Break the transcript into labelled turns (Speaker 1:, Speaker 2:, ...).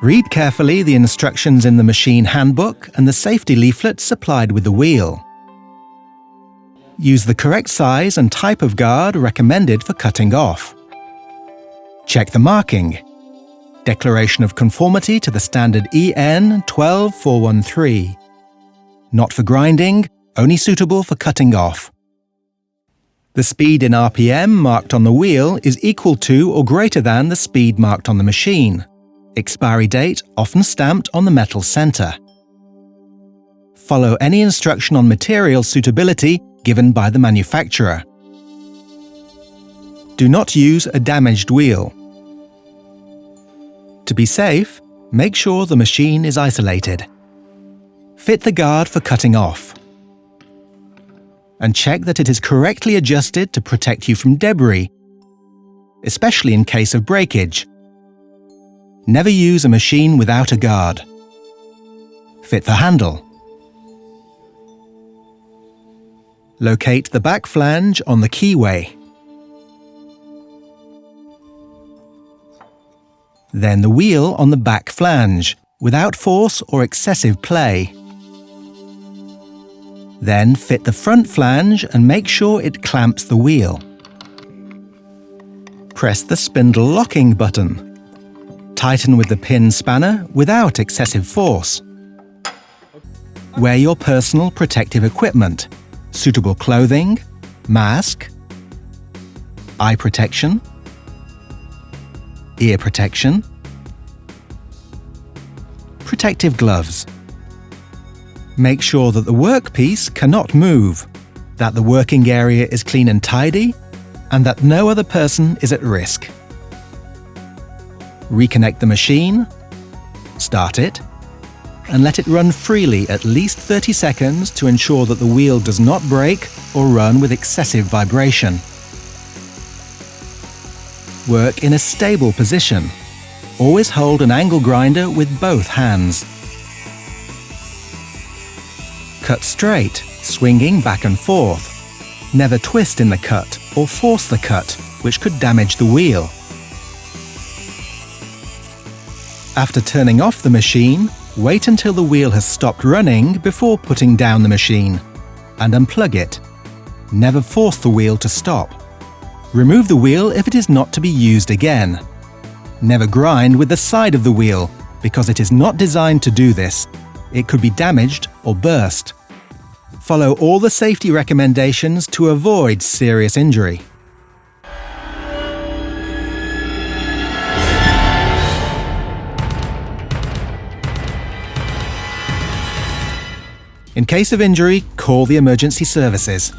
Speaker 1: Read carefully the instructions in the machine handbook and the safety leaflet supplied with the wheel. Use the correct size and type of guard recommended for cutting off. Check the marking. Declaration of conformity to the standard EN 12413. Not for grinding, only suitable for cutting off. The speed in RPM marked on the wheel is equal to or greater than the speed marked on the machine. Expiry date often stamped on the metal center. Follow any instruction on material suitability given by the manufacturer. Do not use a damaged wheel. To be safe, make sure the machine is isolated. Fit the guard for cutting off. And check that it is correctly adjusted to protect you from debris, especially in case of breakage. Never use a machine without a guard. Fit the handle. Locate the back flange on the keyway. Then the wheel on the back flange, without force or excessive play. Then fit the front flange and make sure it clamps the wheel. Press the spindle locking button. Tighten with the pin spanner without excessive force. Wear your personal protective equipment, suitable clothing, mask, eye protection, ear protection, protective gloves. Make sure that the workpiece cannot move, that the working area is clean and tidy, and that no other person is at risk. Reconnect the machine, start it, and let it run freely at least 30 seconds to ensure that the wheel does not break or run with excessive vibration. Work in a stable position. Always hold an angle grinder with both hands. Cut straight, swinging back and forth. Never twist in the cut or force the cut, which could damage the wheel. After turning off the machine, wait until the wheel has stopped running before putting down the machine, and unplug it. Never force the wheel to stop. Remove the wheel if it is not to be used again. Never grind with the side of the wheel, because it is not designed to do this. It could be damaged or burst. Follow all the safety recommendations to avoid serious injury. In case of injury, call the emergency services.